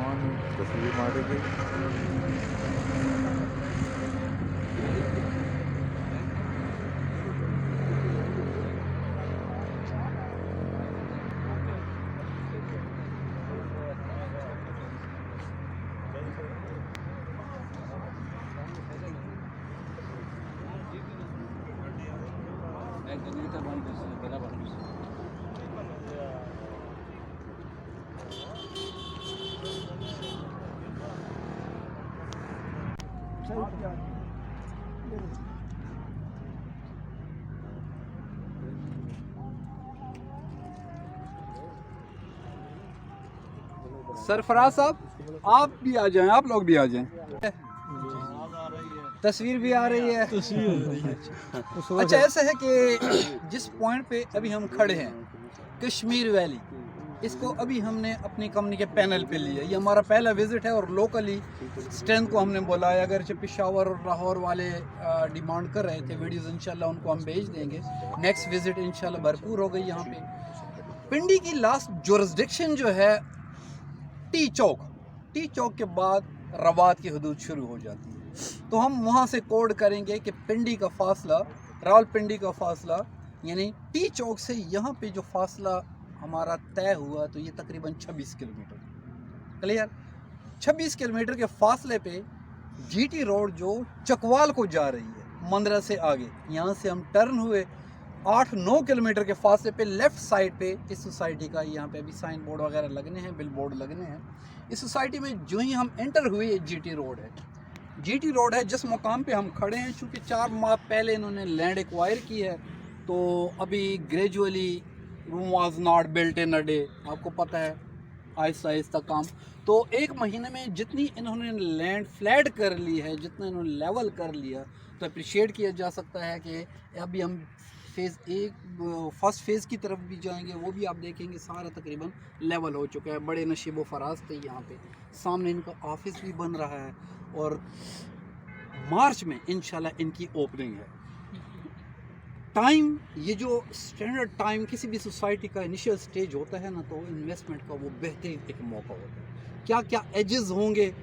नौजवान तस्वीर मारेंगे। सरफराज साहब आप भी आ जाएं, आप लोग भी आ जाएं। तस्वीर भी आ रही है। अच्छा ऐसा है कि जिस पॉइंट पे अभी हम खड़े हैं कश्मीर वैली, इसको अभी हमने अपनी कंपनी के पैनल पे लिया। ये हमारा पहला विज़िट है और लोकली स्ट्रेंथ को हमने बुलाया। अगर पेशावर और लाहौर वाले डिमांड कर रहे थे वीडियोस, इंशाल्लाह उनको हम भेज देंगे। नेक्स्ट विज़िट इंशाल्लाह भरपूर हो गई। यहाँ पे पिंडी की लास्ट जुरिस्डिक्शन जो है टी चौक के बाद रवात की हदूद शुरू हो जाती है। तो हम वहाँ से कोड करेंगे कि पिंडी का फासला, रावलपिंडी का फासला, यानी टी चौक से यहाँ पे जो फासला हमारा तय हुआ तो ये तकरीबन 26 किलोमीटर। क्लियर? 26 किलोमीटर के फासले पे जीटी रोड जो चकवाल को जा रही है मंदरा से आगे, यहाँ से हम टर्न हुए 8-9 किलोमीटर के फासले पे लेफ़्ट साइड पे इस सोसाइटी का, यहाँ पे अभी साइन बोर्ड वगैरह लगने हैं, बिल बोर्ड लगने हैं। इस सोसाइटी में जो ही हम एंटर हुए जीटी रोड है। जीटी रोड है जिस मुकाम पे हम खड़े हैं। चूँकि 4 माह पहले इन्होंने लैंड एक्वायर की है तो अभी gradually room was not built in a day, आपको पता है, आहिस्ता आहिस्ता काम। तो 1 महीने में जितनी इन्होंने लैंड फ्लैट कर ली है, जितना इन्होंने लेवल कर लिया, तो अप्रिशिएट किया जा सकता है कि अभी हम फर्स्ट फेज़ की तरफ भी जाएंगे, वो भी आप देखेंगे सारा तकरीबन लेवल हो चुका है। बड़े नशीब व फराज थे यहाँ पे। सामने इनका ऑफिस भी बन रहा है और मार्च में इंशाल्लाह इनकी ओपनिंग है। टाइम, ये जो स्टैंडर्ड टाइम किसी भी सोसाइटी का इनिशियल स्टेज होता है ना, तो इन्वेस्टमेंट का वो बेहतरीन एक मौका होता है। क्या क्या एजेस होंगे,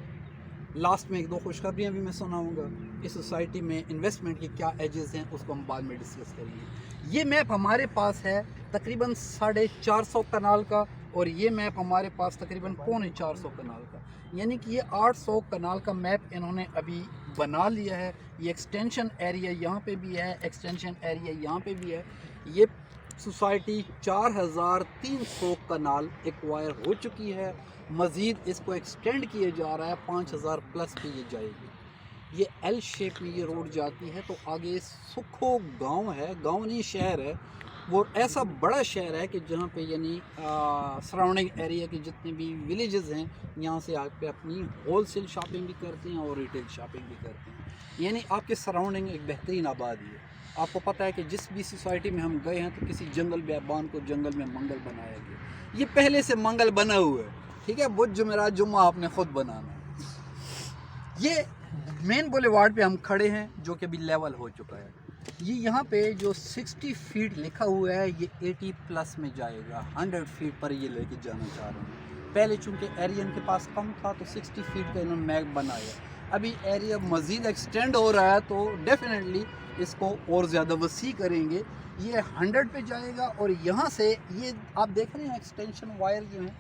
लास्ट में 1-2 खुशखबरियाँ भी मैं सुनाऊंगा। इस सोसाइटी में इन्वेस्टमेंट के क्या एजेस हैं उसको हम बाद में डिस्कस करेंगे। ये मैप हमारे पास है तकरीबन 450 कनाल का और ये मैप हमारे पास तकरीबन 450 कनाल का, यानी कि ये 800 कनाल का मैप इन्होंने अभी बना लिया है। ये एक्सटेंशन एरिया यहाँ पे भी है, एक्सटेंशन एरिया यहाँ पे भी है। ये सोसाइटी 4300 कनाल एक्वायर हो चुकी है। मज़ीद इसको एक्सटेंड किया जा रहा है, 5000 प्लस पे ये जाएगी। ये एल शेप में ये रोड जाती है। तो आगे सुखो गांव है, गांव नहीं शहर है, वो ऐसा बड़ा शहर है कि जहाँ पे यानी सराउंडिंग एरिया के जितने भी विलेजेस हैं, यहाँ से आप अपनी होलसेल शॉपिंग भी करते हैं और रिटेल शॉपिंग भी करते हैं। यानी आपके सराउंडिंग एक बेहतरीन आबादी है। आपको पता है कि जिस भी सोसाइटी में हम गए हैं तो किसी जंगल बेबान को जंगल में मंगल बनाया गया। ये पहले से मंगल बना हुआ है, ठीक है। बुध जुमेरात जुम्मा आपने ख़ुद बनाना है। ये मेन बुलेवार्ड पे हम खड़े हैं जो कि अभी लेवल हो चुका है। ये यहाँ पे जो 60 फीट लिखा हुआ है ये 80 प्लस में जाएगा। 100 फीट पर ये लेके जाना चाह रहे हैं। पहले चूँकि एरिया इनके पास कम था तो 60 फीट का इन्होंने मैग बनाया। अभी एरिया मज़ीद एक्सटेंड हो रहा है तो डेफिनेटली इसको और ज़्यादा वसी करेंगे। ये 100 पे जाएगा और यहाँ से ये आप देख रहे हैं एक्सटेंशन वायर जो है,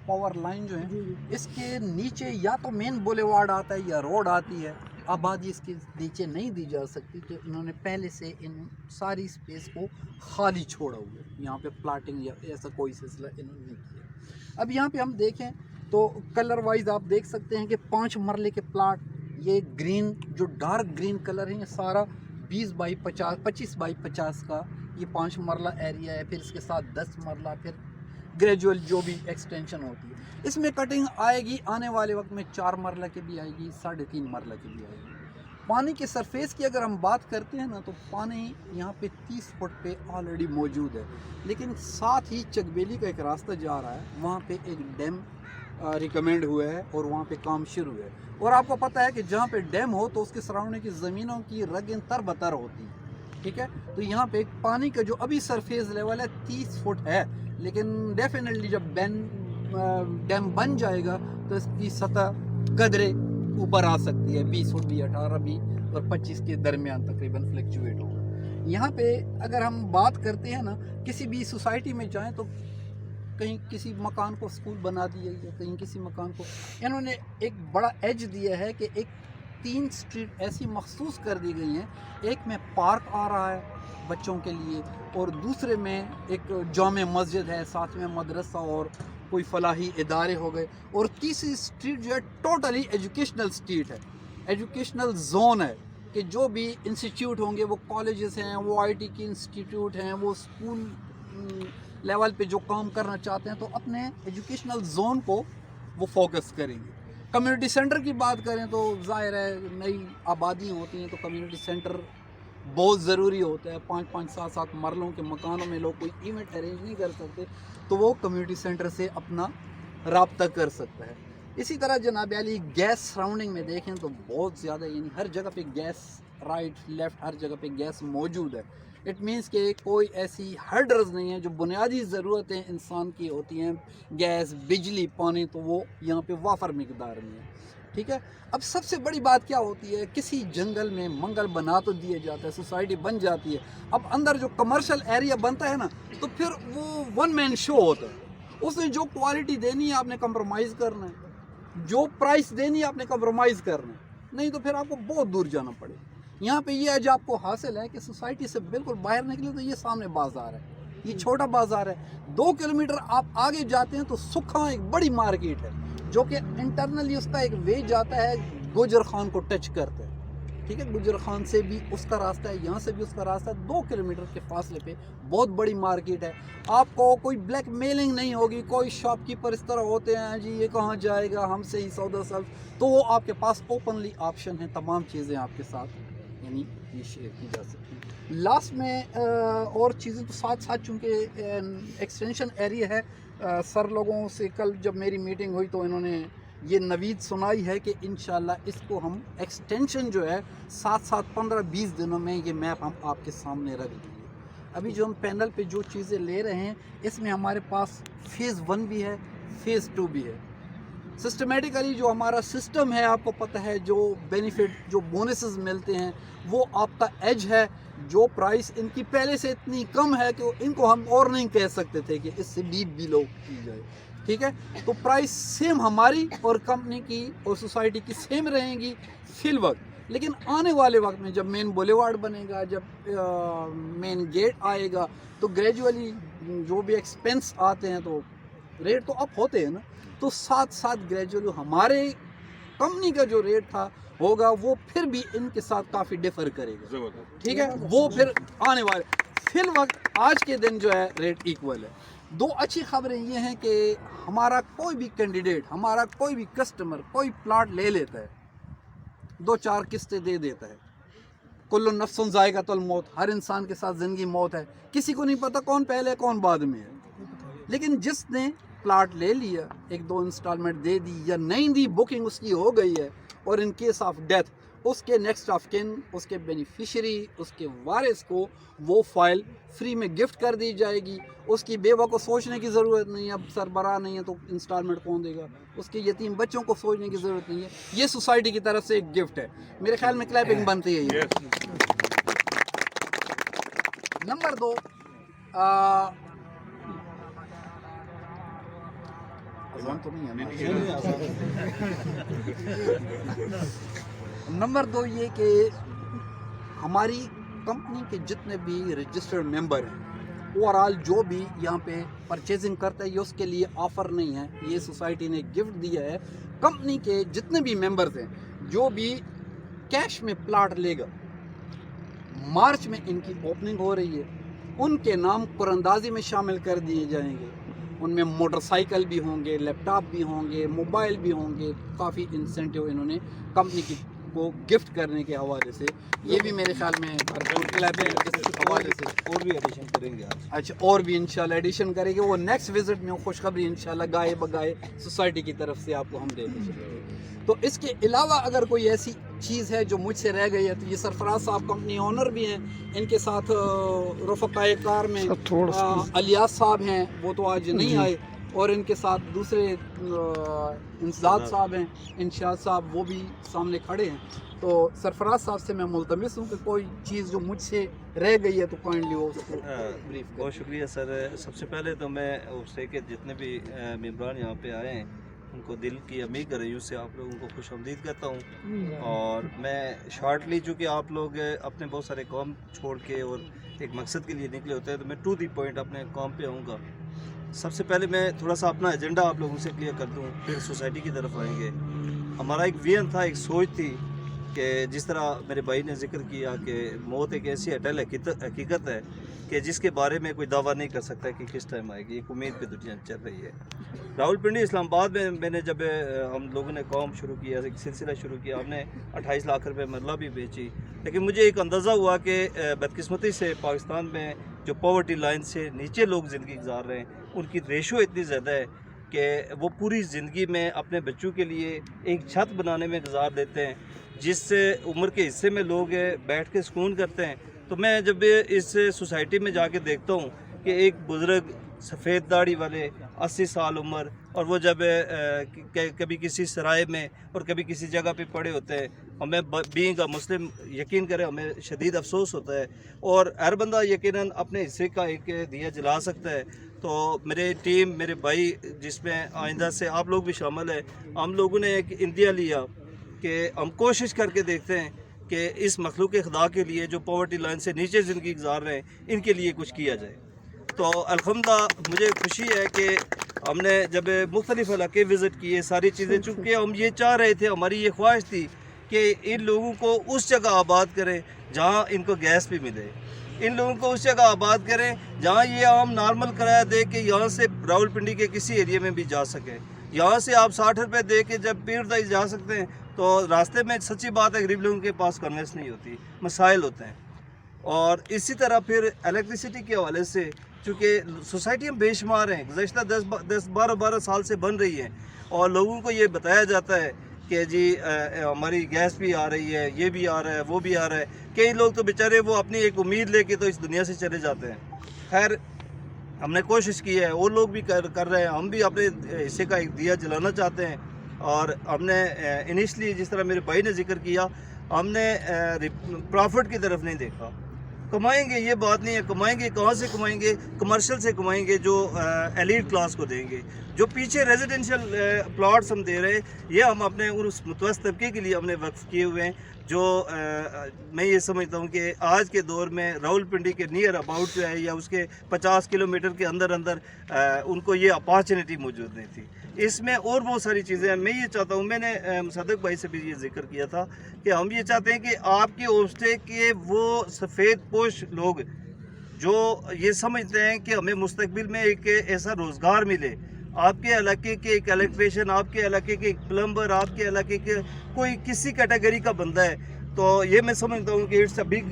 पावर लाइन जो है, इसके नीचे या तो मेन बुलेवार्ड आता है या रोड आती है। आबादी इसके नीचे नहीं दी जा सकती तो इन्होंने पहले से इन सारी स्पेस को खाली छोड़ा हुआ है। यहाँ पे प्लाटिंग या ऐसा कोई सिलसिला इन्होंने नहीं किया। अब यहाँ पे हम देखें तो कलर वाइज आप देख सकते हैं कि 5 मरले के प्लाट, ये ग्रीन जो डार्क ग्रीन कलर है, ये सारा 20 बाई 50, 25 बाई 50 का ये 5 मरला एरिया है। फिर इसके साथ 10 मरला, फिर ग्रेजुअल जो भी एक्सटेंशन होती है। इसमें कटिंग आएगी आने वाले वक्त में 4 मरला की भी आएगी, 3.5 मरला की भी आएगी। पानी के सरफेस की अगर हम बात करते हैं ना तो पानी यहाँ पे 30 फुट पे ऑलरेडी मौजूद है, लेकिन साथ ही चकबेली का एक रास्ता जा रहा है, वहाँ पे एक डैम रिकमेंड हुआ है और वहाँ पे काम शुरू है। और आपको पता है कि जहाँ पे डैम हो तो उसके सराउंडिंग की ज़मीनों की रगें तरबतर होती है, ठीक है। तो यहाँ पे पानी का जो अभी सरफेस लेवल है 30 फुट है, लेकिन डेफिनेटली जब ڈیم بن جائے گا تو اس کی سطح قدرے اوپر آ سکتی ہے، 20 فٹ بھی، 18 بھی اور 25 کے درمیان تقریباً فلیکچویٹ ہوگا۔ یہاں پہ اگر ہم بات کرتے ہیں نا، کسی بھی سوسائٹی میں جائیں تو کہیں کسی مکان کو اسکول بنا دیا ہے، کہیں کسی مکان کو انہوں نے ایک بڑا ایج دیا ہے کہ ایک 3 اسٹریٹ ایسی مخصوص کر دی گئی ہیں، ایک میں پارک آ رہا ہے بچوں کے لیے، اور دوسرے میں ایک جامع مسجد ہے، ساتھ میں مدرسہ اور کوئی فلاحی ادارے ہو گئے، اور تیسری اسٹریٹ جو ہے ٹوٹلی ایجوکیشنل اسٹریٹ ہے، ایجوکیشنل زون ہے کہ جو بھی انسٹیٹیوٹ ہوں گے، وہ کالجز ہیں، وہ آئی ٹی کے انسٹیٹیوٹ ہیں، وہ اسکول لیول پہ جو کام کرنا چاہتے ہیں تو اپنے ایجوکیشنل زون کو وہ فوکس کریں گے۔ کمیونٹی سینٹر کی بات کریں تو ظاہر ہے نئی آبادی ہوتی ہیں تو کمیونٹی سینٹر بہت ضروری ہوتا ہے، 5-5 7-7 مرلوں کے مکانوں میں لوگ کوئی ایونٹ ارینج نہیں کر سکتے تو وہ کمیونٹی سینٹر سے اپنا رابطہ کر سکتا ہے۔ اسی طرح جناب علی گیس سراؤنڈنگ میں دیکھیں تو بہت زیادہ، یعنی ہر جگہ پہ گیس، رائٹ لیفٹ ہر جگہ پہ گیس موجود ہے۔ اٹ مینس کہ کوئی ایسی ہرڈرز نہیں ہیں، جو بنیادی ضرورتیں انسان کی ہوتی ہیں، گیس، بجلی، پانی، تو وہ یہاں پہ وافر مقدار میں ہے، ٹھیک ہے۔ اب سب سے بڑی بات کیا ہوتی ہے، کسی جنگل میں منگل بنا تو دیا جاتا ہے، سوسائٹی بن جاتی ہے، اب اندر جو کمرشل ایریا بنتا ہے نا تو پھر وہ ون مین شو ہوتا ہے، اس نے جو کوالٹی دینی ہے آپ نے کمپرومائز کرنا ہے، جو پرائس دینی ہے آپ نے کمپرومائز کرنا ہے، نہیں تو پھر آپ کو بہت دور جانا پڑے۔ یہاں پہ یہ ایج آپ کو حاصل ہے کہ سوسائٹی سے بالکل باہر نکلے تو یہ سامنے بازار ہے، یہ چھوٹا بازار ہے، 2 کلومیٹر آپ آگے جاتے ہیں تو سکھاں ایک بڑی مارکیٹ ہے جو کہ انٹرنلی اس کا ایک وے جاتا ہے، گجر خان کو ٹچ کرتا ہے، ٹھیک ہے، گجر خان سے بھی اس کا راستہ ہے، یہاں سے بھی اس کا راستہ ہے، 2 کلومیٹر کے فاصلے پہ بہت بڑی مارکیٹ ہے۔ آپ کو کوئی بلیک میلنگ نہیں ہوگی، کوئی شاپ کیپر اس طرح ہوتے ہیں جی یہ کہاں جائے گا، ہم سے ہی سودا سلف، تو وہ آپ کے پاس اوپنلی آپشن ہے، تمام چیزیں آپ کے ساتھ یعنی یہ شیئر کی جا سکتی ہیں۔ لاسٹ میں اور چیزیں تو ساتھ ساتھ، چونکہ ایکسٹینشن ایریا ہے، سر لوگوں سے کل جب میری میٹنگ ہوئی تو انہوں نے یہ نوید سنائی ہے کہ انشاءاللہ اس کو ہم ایکسٹینشن جو ہے 7 15-20 دنوں میں یہ میپ ہم آپ کے سامنے رکھ دیں گے۔ ابھی جو ہم پینل پہ جو چیزیں لے رہے ہیں اس میں ہمارے پاس فیز 1 بھی ہے، فیز 2 بھی ہے۔ سسٹمیٹیکلی جو ہمارا سسٹم ہے آپ کو پتہ ہے، جو بینیفٹ، جو بونسز ملتے ہیں وہ آپ کا ایج ہے، جو پرائس ان کی پہلے سے اتنی کم ہے کہ ان کو ہم اور نہیں کہہ سکتے تھے کہ اس سے بھی لو کی جائے، ٹھیک ہے۔ تو پرائس سیم ہماری اور کمپنی کی اور سوسائٹی کی سیم رہیں گی فی الوقت، لیکن آنے والے وقت میں جب مین بولیوارڈ بنے گا، جب مین گیٹ آئے گا تو گریجولی جو بھی ایکسپینس آتے ہیں تو ریٹ تو اپ ہوتے ہیں نا، تو ساتھ گریجولی ہمارے کمپنی کا جو ریٹ تھا ہوگا وہ پھر بھی ان کے ساتھ کافی ڈیفر کرے گا، ٹھیک ہے، وہ پھر آنے والے فی الوقت آج کے دن جو ہے ریٹ ایکول ہے۔ 2 اچھی خبریں یہ ہیں کہ ہمارا کوئی بھی کینڈیڈیٹ، ہمارا کوئی بھی کسٹمر کوئی پلاٹ لے لیتا ہے، 2-4 قسطیں دے دیتا ہے، کل نفس ذائقۃ الموت، ہر انسان کے ساتھ زندگی موت ہے، کسی کو نہیں پتہ کون پہلے کون بعد میں ہے، لیکن جس نے پلاٹ لے لیا، 1-2 انسٹالمنٹ دے دی یا نہیں دی، بکنگ اس کی ہو گئی ہے، اور ان کیس آف ڈیتھ اس کے نیکسٹ آف کن، اس کے بینیفیشری، اس کے وارث کو وہ فائل فری میں گفٹ کر دی جائے گی، اس کی بیوہ کو سوچنے کی ضرورت نہیں ہے، اب سربراہ نہیں ہے تو انسٹالمنٹ کون دے گا، اس کے یتیم بچوں کو سوچنے کی ضرورت نہیں ہے، یہ سوسائٹی کی طرف سے ایک گفٹ ہے، میرے خیال میں کلیپنگ بنتی ہے یہ۔ نمبر 2، نمبر 2 یہ کہ ہماری کمپنی کے جتنے بھی رجسٹرڈ ممبر ہیں، اوورآل جو بھی یہاں پہ پرچیزنگ کرتا ہے، یہ اس کے لیے آفر نہیں ہے، یہ سوسائٹی نے گفٹ دیا ہے، کمپنی کے جتنے بھی ممبرز ہیں جو بھی کیش میں پلاٹ لے گا، مارچ میں ان کی اوپننگ ہو رہی ہے، ان کے نام قراندازی میں شامل کر دیے جائیں گے، ان میں موٹر سائیکل بھی ہوں گے، لیپ ٹاپ بھی ہوں گے، موبائل بھی ہوں گے، کافی انسینٹیو انہوں نے کمپنی کی کو گفٹ کرنے کے حوالے سے، یہ بھی میرے خیال میں حوالے سے اور بھی ایڈیشن کریں گے آج۔ اچھا، اور بھی انشاءاللہ ایڈیشن کریں گے، وہ نیکسٹ وزٹ میں خوشخبری انشاءاللہ گائے بگائے سوسائٹی کی طرف سے آپ کو ہم دے دیں گے۔ تو اس کے علاوہ اگر کوئی ایسی چیز ہے جو مجھ سے رہ گئی ہے تو یہ سرفراز صاحب کمپنی اونر بھی ہیں، ان کے ساتھ رفقائے کار میں الیاس صاحب ہیں، وہ تو آج نہیں آئے، और इनके साथ दूसरे इंसदाद साहब हैं, इंशाद साहब, वो भी सामने खड़े हैं। तो सरफराज साहब से मैं मुल्तमिस हूँ कि कोई चीज़ जो मुझसे रह गई है तो काइंडली वो उसको ब्रीफ बहुत शुक्रिया सर। सबसे पहले तो मैं उससे कि जितने भी मेम्बरान यहाँ पे आए हैं उनको दिल की अमी गरयूं से आप लोगों को खुश आमदीद करता हूँ। और मैं शॉर्टली चूँकि आप लोग अपने बहुत सारे काम छोड़ के और एक मकसद के लिए निकले होते हैं, तो मैं टू दी पॉइंट अपने काम पे आऊँगा। सबसे पहले मैं थोड़ा सा अपना एजेंडा आप लोगों से क्लियर कर दूँ, फिर सोसाइटी की तरफ आएंगे। हमारा एक विजन था, एक सोच थी कि जिस तरह मेरे भाई ने जिक्र किया कि मौत एक ऐसी अटल हकीकत है कि जिसके बारे में कोई दावा नहीं कर सकता कि किस टाइम आएगी, एक उम्मीद पे दुनिया चल रही है। रावलपिंडी इस्लामाबाद में मैंने जब हम लोगों ने काम शुरू किया, एक सिलसिला शुरू किया, हमने 28 लाख रुपए मरला भी बेची, लेकिन मुझे एक अंदाज़ा हुआ कि बदकिस्मती से पाकिस्तान में जो पॉवर्टी लाइन से नीचे लोग ज़िंदगी गुजार रहे हैं, उनकी रेशो इतनी ज़्यादा है कि वो पूरी ज़िंदगी में अपने बच्चों के लिए एक छत बनाने में गुजार देते हैं, जिस उम्र के हिस्से में लोग बैठ के सुकून करते हैं। तो मैं जब इस सोसाइटी में जाके देखता हूँ कि एक बुज़ुर्ग सफ़ेद दाढ़ी वाले 80 साल उम्र, और वो जब कभी किसी सराय में और कभी किसी जगह पे पड़े होते हैं, हमें बीइंग अ मुस्लिम यकीन करें हमें शदीद अफसोस होता है। और हर बंदा यकीनन अपने हिस्से का एक दिया जला सकता है। तो मेरे टीम, मेरे भाई, जिसमें आइंदा से आप लोग भी शामिल हैं, हम लोगों ने एक इंदिया लिया कि हम कोशिश करके देखते हैं कि इस मखलूक खुदा के लिए जो पॉवर्टी लाइन से नीचे ज़िंदगी गुजार रहे हैं, इनके लिए कुछ किया जाए। तो अल्हम्दुलिल्लाह मुझे खुशी है कि हमने जब मुख्तलिफ़ इलाके विज़िट किए, सारी चीज़ें, चूँकि हम ये चाह रहे थे, हमारी ये ख्वाहिश थी कि इन लोगों को उस जगह आबाद करें जहाँ इनको गैस भी मिले, इन लोगों को उस जगह आबाद करें जहाँ ये आम नॉर्मल किराया दे के यहाँ से रावलपिंडी के किसी एरिया में भी जा सकें। यहाँ से आप 60 रुपये दे के जब पीर जा सकते हैं, तो रास्ते में सच्ची बात है गरीब लोगों के पास कन्वेंस नहीं होती, मसाइल होते हैं। और इसी तरह फिर इलेक्ट्रिसिटी के हवाले से, चूँकि सोसाइटियाँ बेशुमार हैं, गुज़श्ता 10-12 साल से बन रही हैं, और लोगों को ये बताया जाता है कि जी हमारी गैस भी आ रही है, ये भी आ रहा है, वो भी आ रहा है। कई लोग तो बेचारे वो अपनी एक उम्मीद लेके तो इस दुनिया से चले जाते हैं। खैर, हमने कोशिश की है, वो लोग भी कर रहे हैं, हम भी अपने हिस्से का एक दिया जलाना चाहते हैं। और हमने इनिशली, जिस तरह मेरे भाई ने जिक्र किया, हमने प्रॉफिट की तरफ नहीं देखा। कमाएंगे ये बात नहीं है, कमाएंगे कहाँ से कमाएंगे? कमर्शियल से कमाएंगे, जो एलीट क्लास को देंगे। जो पीछे रेजिडेंशियल प्लॉट्स हम दे रहे हैं, ये हम अपने उस मुतवस्सित तबके के लिए हमने वक्फ किए हुए हैं, जो मैं ये समझता हूँ कि आज के दौर में रावलपिंडी के नियर अबाउट जो है, या उसके 50 किलोमीटर के अंदर उनको ये अपॉर्चुनिटी मौजूद नहीं थी। इसमें और बहुत सारी चीज़ें हैं। मैं ये चाहता हूँ, मैंने मुसद्दक भाई से भी ये जिक्र किया था कि हम ये चाहते हैं कि आपके होस्टे के वो सफ़ेद पोश लोग जो ये समझते हैं कि हमें मुस्तकबिल में एक ऐसा रोज़गार मिले, आपके इलाके के एक इलेक्ट्रीशियन, आपके इलाके के एक प्लम्बर, आपके इलाके के कोई किसी कैटेगरी का बंदा है, तो ये मैं समझता हूँ कि it's a big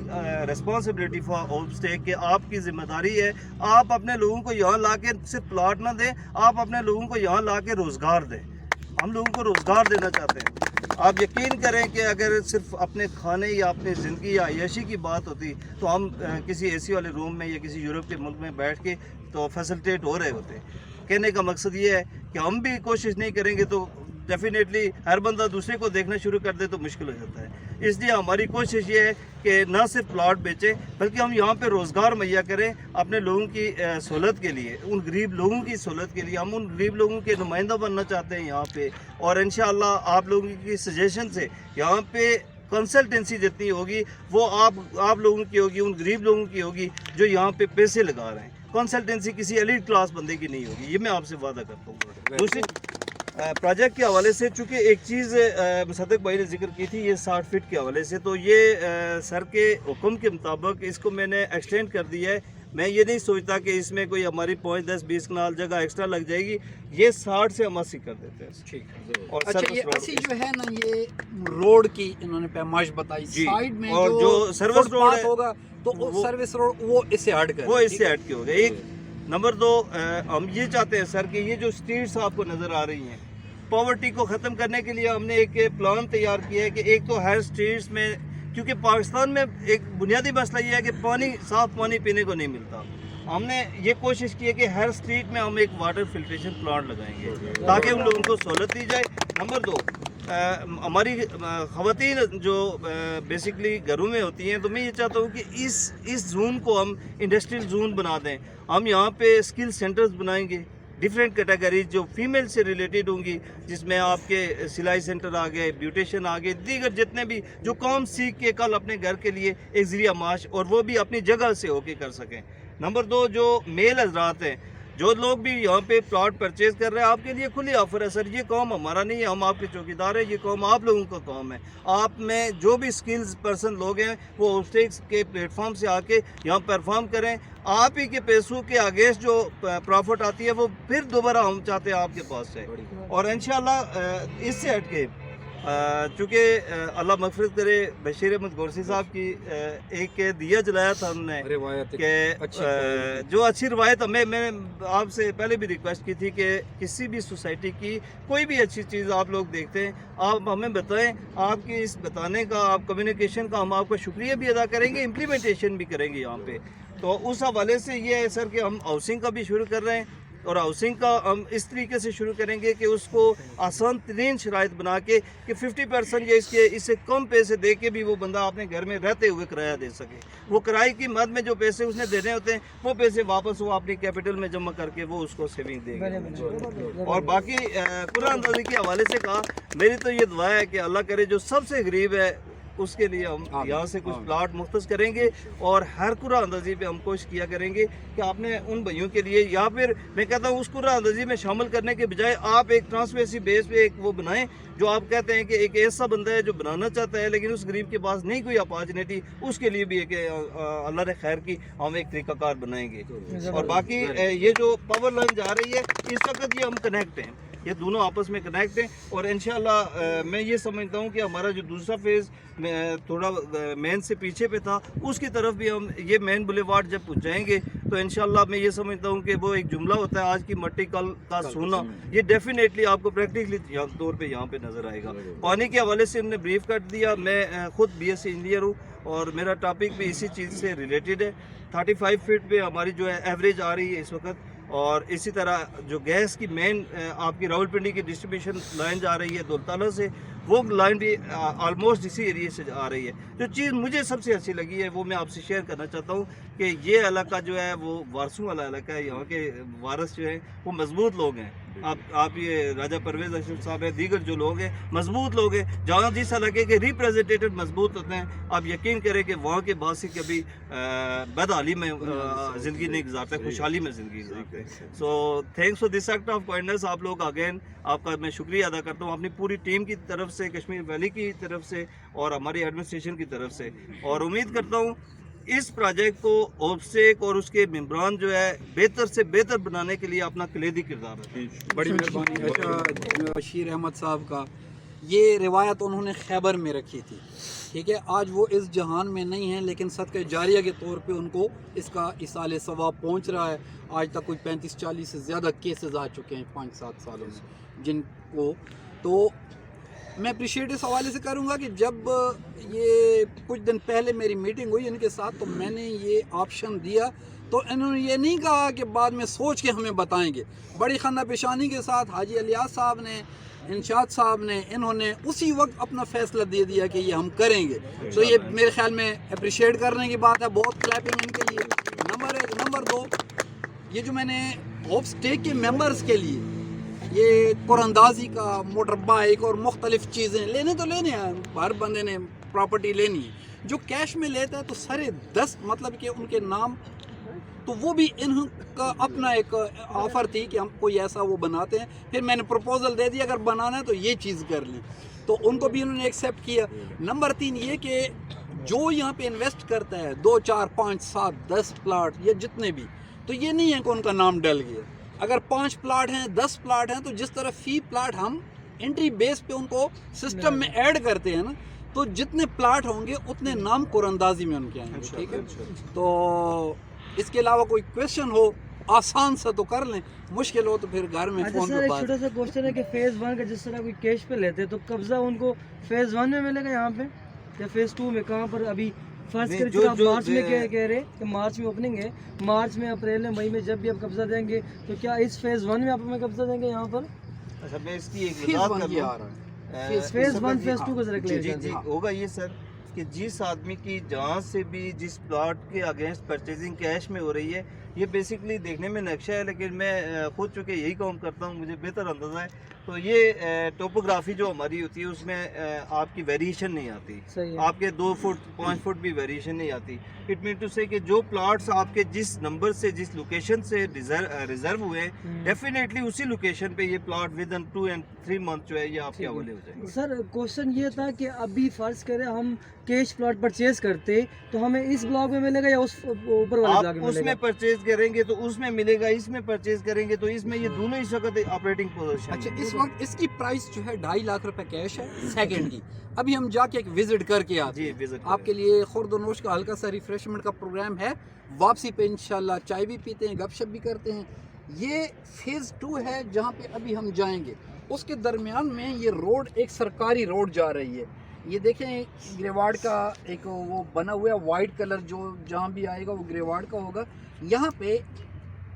responsibility for home stay, कि आपकी ज़िम्मेदारी है आप अपने लोगों को यहाँ ला के सिर्फ प्लाट ना दें, आप अपने लोगों को यहाँ ला के रोज़गार दें। हम लोगों को रोज़गार देना चाहते हैं। आप यकीन करें कि अगर सिर्फ अपने खाने या अपनी ज़िंदगी या अय्याशी की बात होती, तो हम किसी एसी वाले रूम में या किसी यूरोप के मुल्क में बैठ के तो फैसिलिटेट हो रहे होते। कहने का मकसद ये है कि हम भी कोशिश नहीं करेंगे तो डेफिनेटली हर बंदा दूसरे को देखना शुरू कर दे तो मुश्किल हो जाता है। इसलिए हमारी कोशिश ये है कि ना सिर्फ प्लाट बेचें, बल्कि हम यहाँ पे रोज़गार मुहैया करें अपने लोगों की सहूलत के लिए, उन गरीब लोगों की सहूलत के लिए। हम उन गरीब लोगों के नुमाइंदा बनना चाहते हैं यहाँ पे, और इंशाअल्लाह आप लोगों की सजेशन से यहाँ पे कंसल्टेंसी जितनी होगी वो आप लोगों की होगी, उन गरीब लोगों की होगी जो यहाँ पे पैसे लगा रहे हैं। कंसल्टेंसी किसी एलीट क्लास बंदे की नहीं होगी, ये मैं आपसे वादा करता हूँ। दूसरी प्रोजेक्ट के हवाले से, चूँकि एक चीज़ मुसद्दक भाई ने जिक्र की थी, ये 60 फीट के हवाले से, तो ये सर के हुक्म के मुताबिक इसको मैंने एक्सटेंड कर दिया है। मैं ये नहीं सोचता कि इसमें कोई हमारी 5, 10, 20 कनाल जगह एक्स्ट्रा लग जाएगी। ये 60 से हम 80 कर देते हैं। ठीक है। और अच्छा, ये 80 जो है ना, ये रोड की इन्होंने पैमाइश बताई, साइड में और जो सर्विस रोड होगा तो सर्विस रोड वो इससे हट कर, वो इससे हट के होगा। एक नंबर 2, हम ये चाहते हैं सर कि ये जो स्ट्रीट्स आपको नज़र आ रही हैं, पॉवर्टी को ख़त्म करने के लिए हमने एक प्लान तैयार किया है कि एक तो हर स्ट्रीट्स में, क्योंकि पाकिस्तान में एक बुनियादी मसला ये है कि पानी, साफ़ पानी पीने को नहीं मिलता। ہم نے یہ کوشش کی ہے کہ ہر اسٹریٹ میں ہم ایک واٹر فلٹریشن پلانٹ لگائیں گے تاکہ ان لوگوں کو سہولت دی جائے. نمبر 2, ہماری خواتین جو بیسکلی گھروں میں ہوتی ہیں, تو میں یہ چاہتا ہوں کہ اس زون کو ہم انڈسٹریل زون بنا دیں. ہم یہاں پہ اسکل سینٹرز بنائیں گے, ڈفرینٹ کیٹیگریز جو فیمیل سے ریلیٹڈ ہوں گی, جس میں آپ کے سلائی سینٹر آ گئے, بیوٹیشن آ گئے, دیگر جتنے بھی جو کام سیکھ کے کل اپنے گھر کے لیے ایک ذریعہ معاش اور وہ بھی اپنی جگہ سے ہو کے کر سکیں. نمبر 2, جو میل حضرات ہیں, جو لوگ بھی یہاں پہ پلاٹ پرچیز کر رہے ہیں, آپ کے لیے کھلی آفر ہے سر. یہ کام ہمارا نہیں ہے, ہم آپ کے چوکیدار ہیں, یہ کام آپ لوگوں کا کام ہے. آپ میں جو بھی سکلز پرسن لوگ ہیں وہ ہوسٹیکس کے پلیٹ فارم سے آ کے یہاں پرفارم کریں. آپ ہی کے پیسوں کے اگینسٹ جو پروفٹ آتی ہے وہ پھر دوبارہ ہم چاہتے ہیں آپ کے پاس سے. اور انشاءاللہ اس سے ہٹ کے چونکہ اللہ مغفرت کرے بشیر احمد گورسی صاحب کی ایک دیا جلایا تھا ہم نے کہ جو اچھی روایت, میں آپ سے پہلے بھی ریکویسٹ کی تھی کہ کسی بھی سوسائٹی کی کوئی بھی اچھی چیز آپ لوگ دیکھتے ہیں آپ ہمیں بتائیں. آپ کی اس بتانے کا, آپ کمیونیکیشن کا ہم آپ کا شکریہ بھی ادا کریں گے, امپلیمنٹیشن بھی کریں گے یہاں پہ. تو اس حوالے سے یہ ہے سر کہ ہم ہاؤسنگ کا بھی شروع کر رہے ہیں, اور ہاؤسنگ کا ہم اس طریقے سے شروع کریں گے کہ اس کو آسان ترین شرائط بنا کے کہ 50% یا اس سے کم پیسے دے کے بھی وہ بندہ اپنے گھر میں رہتے ہوئے کرایہ دے سکے. وہ کرائے کی مد میں جو پیسے اس نے دینے ہوتے ہیں وہ پیسے واپس وہ اپنی کیپٹل میں جمع کر کے وہ اس کو سیونگ دے گا. اور باقی قرآن اندازی کے حوالے سے کہا, میری تو یہ دعا ہے کہ اللہ کرے جو سب سے غریب ہے اس کے لیے ہم یہاں سے کچھ پلاٹ مختص کریں گے, اور ہر قرآن اندازی پہ ہم کوشش کیا کریں گے کہ آپ نے ان بھائیوں کے لیے, یا پھر میں کہتا ہوں اس قرآن اندازی میں شامل کرنے کے بجائے آپ ایک ٹرانسپیرنسی بیس پہ ایک وہ بنائیں جو آپ کہتے ہیں کہ ایک ایسا بندہ ہے جو بنانا چاہتا ہے لیکن اس غریب کے پاس نہیں کوئی اپارچونیٹی, اس کے لیے بھی ایک اللہ نے خیر کی ہم ایک طریقہ کار بنائیں گے. اور باقی یہ جو پاور لائن جا رہی ہے اس وقت یہ ہم کنیکٹ ہیں, یہ دونوں آپس میں کنیکٹ ہیں. اور انشاءاللہ میں یہ سمجھتا ہوں کہ ہمارا جو دوسرا فیز تھوڑا مین سے پیچھے پہ تھا, اس کی طرف بھی ہم یہ مین بولیوارڈ جب پہنچائیں گے تو انشاءاللہ میں یہ سمجھتا ہوں کہ وہ ایک جملہ ہوتا ہے, آج کی مٹی کل کا سونا, یہ ڈیفینیٹلی آپ کو پریکٹیکلی طور پہ یہاں پہ نظر آئے گا. پانی کے حوالے سے ہم نے بریف کر دیا. میں خود BSc انجینئر ہوں اور میرا ٹاپک بھی اسی چیز سے ریلیٹڈ ہے. 35 فٹ پہ ہماری جو ہے ایوریج آ رہی ہے اس وقت, اور اسی طرح جو گیس کی مین آپ کی راولپنڈی کی ڈسٹریبیوشن لائن جا رہی ہے دولتالہ سے, وہ لائن بھی آلموسٹ اسی ایریے سے آ رہی ہے. جو چیز مجھے سب سے اچھی لگی ہے وہ میں آپ سے شیئر کرنا چاہتا ہوں کہ یہ علاقہ جو ہے وہ وارثوں والا علاقہ ہے. یہاں کے وارث جو ہیں وہ مضبوط لوگ ہیں. آپ یہ راجہ پرویز اشرف صاحب ہیں, دیگر جو لوگ ہیں مضبوط لوگ ہیں. جہاں جس علاقے کے ریپریزنٹیٹیو مضبوط ہوتے ہیں, آپ یقین کریں کہ وہاں کے باسی کبھی بدحالی میں زندگی نہیں گزارتے, خوشحالی میں زندگی گزارتے ہیں. So thanks for this act of kindness. آپ لوگ اگین آپ کا میں شکریہ ادا کرتا ہوں اپنی پوری ٹیم کی طرف سے, کشمیر ویلی کی طرف سے اور ہماری ایڈمنسٹریشن کی طرف سے. اور امید کرتا ہوں اس پروجیکٹ کو اوپسیک اور اس کے ممبران جو ہے بہتر سے بہتر بنانے کے لیے اپنا کلیدی کردار ہے. بڑی مہربانی بشیر احمد صاحب کا. یہ روایت انہوں نے خیبر میں رکھی تھی, ٹھیک ہے. آج وہ اس جہان میں نہیں ہیں لیکن صدقہ جاریہ کے طور پہ ان کو اس کا ایصال ثواب پہنچ رہا ہے. آج تک کوئی 35-40 سے زیادہ کیسز آ چکے ہیں 5-7 سالوں میں جن کو. تو میں اپریشیٹ اس حوالے سے کروں گا کہ جب یہ کچھ دن پہلے میری میٹنگ ہوئی ان کے ساتھ تو میں نے یہ آپشن دیا, تو انہوں نے یہ نہیں کہا کہ بعد میں سوچ کے ہمیں بتائیں گے. بڑی خندہ پیشانی کے ساتھ حاجی الیاس صاحب نے, انشاد صاحب نے, انہوں نے اسی وقت اپنا فیصلہ دے دیا کہ یہ ہم کریں گے. تو یہ میرے خیال میں اپریشیٹ کرنے کی بات ہے, بہت کلیپنگ ان کے لیے. نمبر 1. نمبر 2, یہ جو میں نے ہوپ اسٹیک کے ممبرز کے لیے یہ قراندازی کا موٹر بائک اور مختلف چیزیں لینے تو لینے ہیں, ہر بندے نے پراپرٹی لینی ہے. جو کیش میں لیتا ہے تو سارے 10 مطلب کہ ان کے نام, تو وہ بھی ان کا اپنا ایک آفر تھی کہ ہم کوئی ایسا وہ بناتے ہیں. پھر میں نے پروپوزل دے دیا اگر بنانا ہے تو یہ چیز کر لیں, تو ان کو بھی انہوں نے ایکسیپٹ کیا. نمبر 3 یہ کہ جو یہاں پہ انویسٹ کرتا ہے 2, 4, 5, 7, 10 پلاٹ یا جتنے بھی, تو یہ نہیں ہے کہ ان کا نام ڈل گیا. اگر 5 پلاٹ ہیں 10 پلاٹ ہیں تو جس طرح فی پلاٹ ہم انٹری بیس پہ ان کو سسٹم میں ایڈ کرتے ہیں نا, تو جتنے پلاٹ ہوں گے اتنے نام قراندازی میں ان کے آئیں گے. ٹھیک ہے. تو اس کے علاوہ کوئی کویشچن ہو آسان سا تو کر لیں, مشکل ہو تو پھر گھر میں فون پہ بات. چھوٹا سا کوشچن ہے کہ فیز 1 کا جس طرح کوئی کیش پہ لیتے تو قبضہ ان کو فیز 1 میں ملے گا یہاں پہ, یا فیز 2 میں؟ کہاں پر ابھی फर्स्ट नहीं, कर जो- आप जो- मार्च में कह रहे कि मार्च में ओपनिंग है, मार्च में अप्रैल में मई में जब भी आप कब्जा देंगे तो क्या इस फेज 1 में आप हमें कब्जा देंगे यहाँ पर? अच्छा मैं इसकी एक फेज वजाहत वन कर ये लूं। आ रहा है। फेज 1 जी, फेज 2 को जरा जी क्लियर जी कर जी दें। होगा ये सर कि जिस आदमी की जहाँ से भी जिस प्लॉट के अगेंस्ट परचेजिंग कैश में हो रही है, ये बेसिकली देखने में नक्शा है, लेकिन मैं खुद चूँकि यही काम करता हूँ मुझे बेहतर अंदाज़ा है। तो ये टोपोग्राफी जो हमारी होती है उसमें आपकी वेरिएशन नहीं आती, सही है। आपके 2 फुट 5 फुट भी वेरिएशन नहीं आती। इट मीन टू से कि जो प्लॉट्स आपके जिस नंबर से जिस लोकेशन से रिजर्व हुए हैं, डेफिनेटली उसी लोकेशन पे ये plot with in 2 and 3 month जो है ये आपके हवाले हो जाएंगे। सर क्वेश्चन ये था कि अभी फर्ज करें हम कैश प्लॉट परचेज करते तो हमें इस ब्लॉक में मिलेगा या उस ऊपर वाले ब्लॉक आप में उसमें मिलेगा? परचेज करेंगे तो उसमें मिलेगा, इसमें परचेज करेंगे तो इसमें, ये दोनों इस वक्त ऑपरेटिंग पोजीशन। अच्छा इस वक्त इसकी प्राइस जो है 2.5 लाख रुपए कैश है सेकंड की। अभी हम जाके एक विजिट करके आते जी हैं। विजिट आपके लिए खुर्दनोश का हल्का सा रिफ्रेशमेंट का प्रोग्राम है। वापसी पे इंशाल्लाह चाय भी पीते हैं, गपशप भी करते हैं। ये फेज़ 2 है जहाँ पे अभी हम जाएंगे। उसके दरमियान में ये रोड एक सरकारी रोड जा रही है। ये देखें ग्रेवाड़ का एक वो बना हुआ है वाइट कलर, जो जहाँ भी आएगा वो ग्रेवाड़ का होगा। यहाँ पे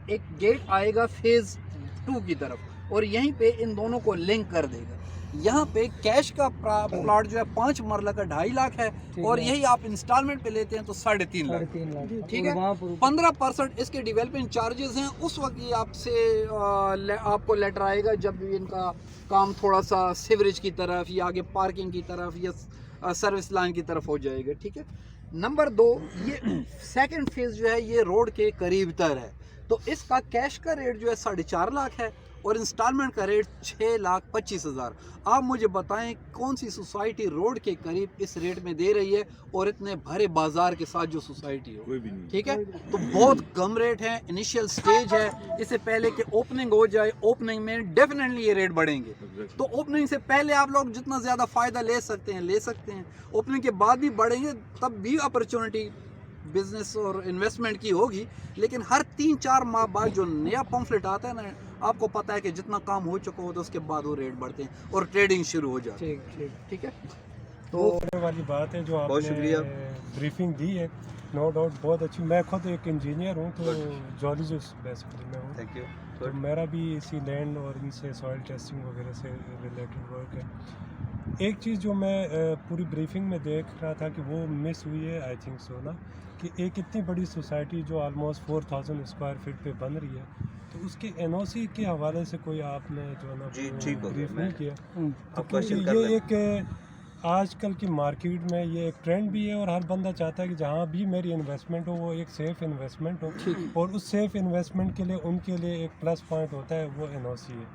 एक गेट आएगा फेज़ 2 की तरफ और यहीं पे इन दोनों को लिंक कर देगा। यहाँ पे कैश का प्लॉट जो है 5 मरला का 2.5 लाख है और यही आप इंस्टॉलमेंट पे लेते हैं तो 3.5 लाख। 3.5 लाख ठीक है। 15% इसके डेवलपमेंट चार्जेस हैं। उस वक्त ये आपसे आपको लेटर आएगा जब भी इनका काम थोड़ा सा सीवरेज की तरफ या आगे पार्किंग की तरफ या सर्विस लाइन की तरफ हो जाएगा। ठीक है। नंबर 2, ये सेकंड फेज जो है ये रोड के करीब तर है, तो इसका कैश का रेट जो है 4.5 लाख है और इंस्टॉलमेंट का रेट 6,25,000। आप मुझे बताएं कौन सी सोसाइटी रोड के करीब इस रेट में दे रही है और इतने भरे बाजार के साथ जो सोसाइटी हो। कोई भी नहीं। ठीक है। तो बहुत कम रेट है, इनिशियल स्टेज है। इससे पहले कि ओपनिंग हो जाए, ओपनिंग में डेफिनेटली ये रेट बढ़ेंगे। तो ओपनिंग से पहले आप लोग जितना ज़्यादा फ़ायदा ले सकते हैं ले सकते हैं। ओपनिंग के बाद भी बढ़ेंगे तब भी अपॉर्चुनिटी बिजनेस और इन्वेस्टमेंट की होगी, लेकिन हर 3-4 माह बाद जो नया पम्फलेट आता है ना, आपको पता है कि जितना काम हो चुका होता है उसके बाद वो रेट बढ़ते हैं और ट्रेडिंग शुरू हो जाती है। ठीक है। तो वाली बात है जो बहुत आपने शुक्रिया। ब्रीफिंग दी है, नो डाउट बहुत अच्छी। मैं खुद एक इंजीनियर हूँ, तो जूलॉजिस्ट बेसिकली मैं हूँ, थैंक यू। तो मेरा भी इसी लैंड और इनसे सॉइल टेस्टिंग वगैरह से रिलेटेड वर्क है। एक चीज़ जो मैं पूरी ब्रीफिंग में देख रहा था कि वो मिस हुई है, आई थिंक सो ना, कि एक इतनी बड़ी सोसाइटी जो ऑलमोस्ट 4,000 स्क्वायर फीट पे बन रही है, तो उसके एनओसी के हवाले से कोई आपने जो है ना जी, ठीक हो गया, ब्रीफ मैं नहीं किया। तो आप क्वेश्चन क्योंकि कर ये लें। एक आजकल की मार्केट में ये एक ट्रेंड भी है और हर बंदा चाहता है कि जहाँ भी मेरी इन्वेस्टमेंट हो वो एक सेफ़ इन्वेस्टमेंट हो, और उस सेफ़ इन्वेस्टमेंट के लिए उनके लिए एक प्लस पॉइंट होता है वो एनओसी है।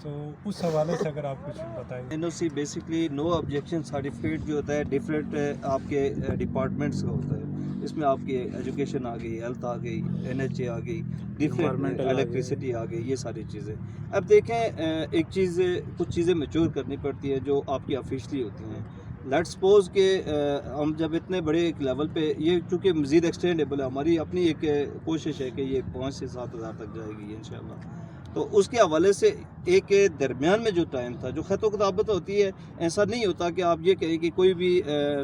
तो उस हवाले से अगर आप कुछ बताएंगे। NOC basically no objection certificate जो होता है डिफरेंट आपके डिपार्टमेंट्स का होता है। इसमें आपकी एजुकेशन आ गई, हेल्थ आ गई, एनएचए आ गई, डिफरेंट इलेक्ट्रिसिटी आ गई, ये सारी चीज़ें। अब देखें एक चीज़, कुछ चीज़ें मैच्योर करनी पड़ती है जो आपकी ऑफिशियली होती हैं। लेट्स सपोज के हम जब इतने बड़े एक लेवल पे, ये चूँकि मज़ीद एक्सटेंडेबल है, हमारी अपनी एक कोशिश है कि ये 5 से 7 हज़ार तक जाएगी इंशाल्लाह। तो उसके हवाले से एक दरमियान में जो टाइम था, जो ख़त किताबत होती है, ऐसा नहीं होता कि आप ये कहें कि कोई भी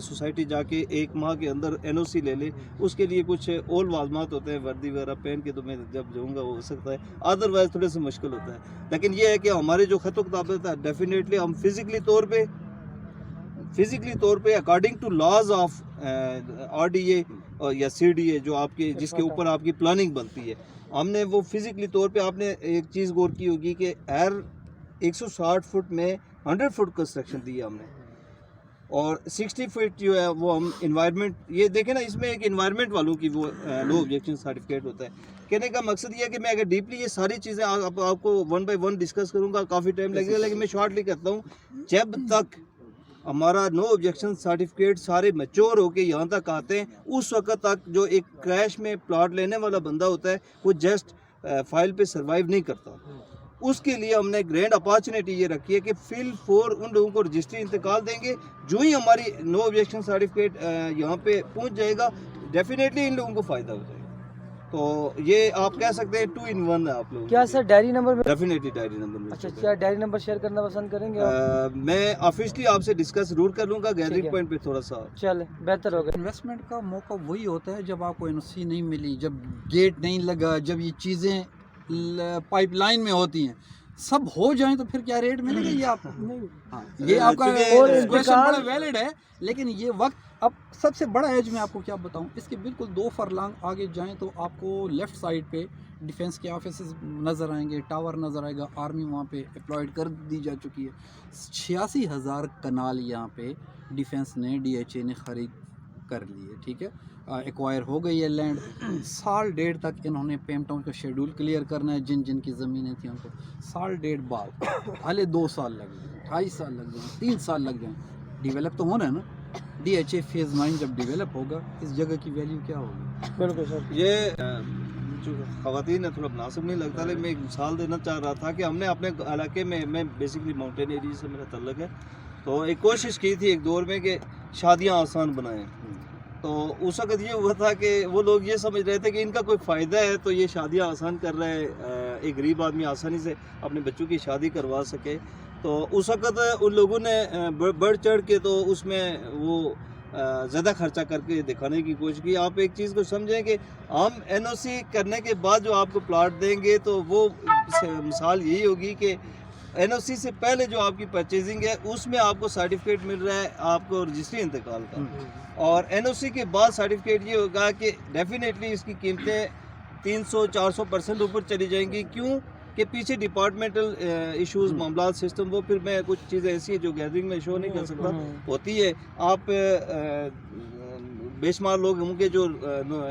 सोसाइटी जाके 1 माह के अंदर एनओसी ले ले। उसके लिए कुछ और वाजमात होते हैं, वर्दी वगैरह पहन के, तो मैं जब जाऊँगा वो हो सकता है, अदरवाइज़ थोड़े से मुश्किल होता है। लेकिन ये है कि हमारे जो ख़त किताबत है, डेफिनेटली हम फिज़िकली तौर पे according to laws of RDA या सीडीए जो आपके जिसके ऊपर आपकी प्लानिंग बनती है, हमने वो फिज़िकली तौर पे, आपने एक चीज़ गौर की होगी कि हर 160 फुट में 100 फुट कंस्ट्रक्शन दी है हमने, और 60 फीट जो है वो हम इन्वायरमेंट, ये देखें ना, इसमें एक इन्वायरमेंट वालों की वो नो ऑब्जेक्शन सर्टिफिकेट होता है। कहने का मकसद ये है कि मैं अगर डीपली ये सारी चीज़ें आपको 1 बाय 1 डिस्कस करूँगा, काफ़ी टाइम लगेगा, लेकिन मैं शॉर्टली करता हूँ। जब तक हमारा नो ऑब्जेक्शन सर्टिफिकेट सारे मैच्योर होके यहाँ तक आते हैं, उस वक्त तक जो एक क्रैश में प्लॉट लेने वाला बंदा होता है वो जस्ट फाइल पे सरवाइव नहीं करता। उसके लिए हमने ग्रैंड अपॉर्चुनिटी ये रखी है कि फिल फॉर उन लोगों को रजिस्ट्री इंतकाल देंगे। जो ही हमारी नो ऑब्जेक्शन सर्टिफिकेट यहाँ पे पहुँच जाएगा, डेफिनेटली इन लोगों को फ़ायदा हो जाएगा। تو یہ آپ کہہ سکتے ہیں 2 in 1 ہے آپ لوگ. کیا سر ڈائری نمبر میں؟ Definitely diary number. اچھا کیا ڈائری نمبر شیئر کرنا پسند کریں گے آپ؟ میں آفیشلی آپ سے ڈسکس ضرور کر لوں گا گیدرنگ پوائنٹ پہ تھوڑا سا. چلے بہتر ہوگا. انویسٹمنٹ کا موقع وہی ہوتا ہے جب آپ کو NOC نہیں ملی، جب گیٹ نہیں لگا، جب یہ چیزیں پائپ لائن میں ہوتی ہیں، سب ہو جائیں تو پھر کیا ریٹ ملے گا یہ آپ کو؟ ہاں، یہ آپ کا کویشچن بڑا ویلڈ ہے، لیکن یہ وقت اب سب سے بڑا ایج میں آپ کو کیا بتاؤں، اس کے بالکل 2 فرلانگ آگے جائیں تو آپ کو لیفٹ سائڈ پہ ڈیفنس کے آفیسز نظر آئیں گے، ٹاور نظر آئے گا، آرمی وہاں پہ اپلائڈ کر دی جا چکی ہے. 86,000 کنال یہاں پہ ڈیفنس نے DHA نے خرید کر لی ہے. ٹھیک ہے، ایکوائر ہو گئی ہے لینڈ. 1.5 سال تک انہوں نے پیمٹاؤن کا شیڈول کلیئر کرنا ہے، جن کی زمینیں تھیں ان کو. 1.5 سال بعد حالے 2 سال لگ جائیں، 2.5 سال لگ جائیں، 3 سال لگ جائیں، ڈیولپ تو ہونا ہے نا. DHA فیز 9 جب ڈیولپ ہوگا اس جگہ کی ویلیو کیا ہوگی؟ بالکل سر. یہ جو خواتین ہے تھوڑا مناسب نہیں لگتا، لیکن میں ایک مثال دینا چاہ رہا تھا کہ ہم نے اپنے علاقے میں بیسکلی ماؤنٹین ایریا سے میرا تعلق ہے، تو ایک کوشش کی تھی ایک دور میں کہ شادیاں آسان بنائیں. تو اس وقت یہ ہوا تھا کہ وہ لوگ یہ سمجھ رہے تھے کہ ان کا کوئی فائدہ ہے تو یہ شادیاں آسان کر رہا ہے، ایک غریب آدمی آسانی سے اپنے بچوں کی شادی کروا سکے. تو اس وقت ان لوگوں نے بڑھ چڑھ کے تو اس میں وہ زیادہ خرچہ کر کے دکھانے کی کوشش کی. آپ ایک چیز کو سمجھیں کہ ہم NOC کرنے کے بعد جو آپ کو پلاٹ دیں گے تو وہ مثال یہی ہوگی کہ NOC سے پہلے جو آپ کی پرچیزنگ ہے اس میں آپ کو سرٹیفکیٹ مل رہا ہے آپ کو رجسٹری انتقال کا، اور NOC کے بعد سرٹیفکیٹ یہ ہوگا کہ ڈیفینیٹلی اس کی قیمتیں 300-400% اوپر چلی جائیں گی. کیوں کہ پیچھے ڈپارٹمنٹل ایشوز، معاملات، سسٹم، وہ پھر میں کچھ چیزیں ایسی ہیں جو گیدرنگ میں شو نہیں کر سکتا ہوتی ہے. آپ بے شمار لوگ ہوں گے جو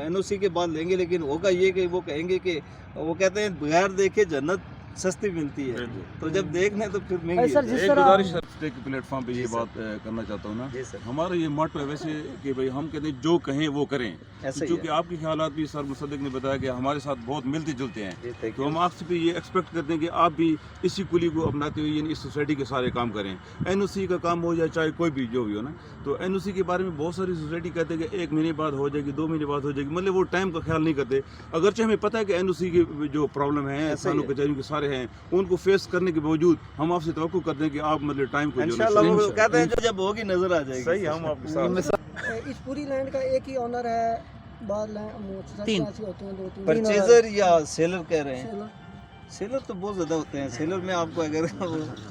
NOC کے بعد لیں گے، لیکن ہوگا یہ کہ وہ کہیں گے کہ وہ کہتے ہیں بغیر دیکھے جنت سستی ملتی ہے، تو جب دیکھنا ہے تو پھر مہنگی ہے. ایک گزارش ہے کہ پلیٹ فارم پہ یہ بات کرنا چاہتا ہوں نا. ہمارا یہ موٹو ہے ویسے کہ بھئی ہم کہتے ہیں جو کہیں وہ کریں، چونکہ آپ کے خیالات بھی سر مصدق نے بتایا کہ ہمارے ساتھ بہت ملتے جلتے ہیں، تو ہم آپ سے بھی یہ ایکسپیکٹ کرتے ہیں کہ آپ بھی اسی کلی کو اپناتے ہوئے یعنی اس سوسائٹی کے سارے کام کریں. NOC کا کام ہو جائے چاہے کوئی بھی جو بھی ہو نا، تو NOC کے بارے میں بہت ساری سوسائٹی کہتے ہیں کہ 1 مہینے بعد ہو جائے گی، 2 مہینے بعد ہو جائے گی، مطلب وہ ٹائم کا خیال نہیں کرتے. اگرچہ ہمیں پتہ ہے کہ NOC کے جو پرابلم ہیں تھانوں کچہریوں کے سارے ہیں، ان کو فیس کرنے کے باوجود ہم آپ سے توقع کرتے ہیں کہ آپ مطلب ٹائم کو انشاءاللہ وہ کہتے ہیں جو جب ہوگی نظر آ جائے گی. صحیح، ہم آپ کے ساتھ. اس پوری لینڈ کا ایک ہی اونر ہے، بعض تین پرچیزر یا سیلر کہہ رہے ہیں. سیلر تو بہت زیادہ ہوتے ہیں. سیلر میں آپ کو اگر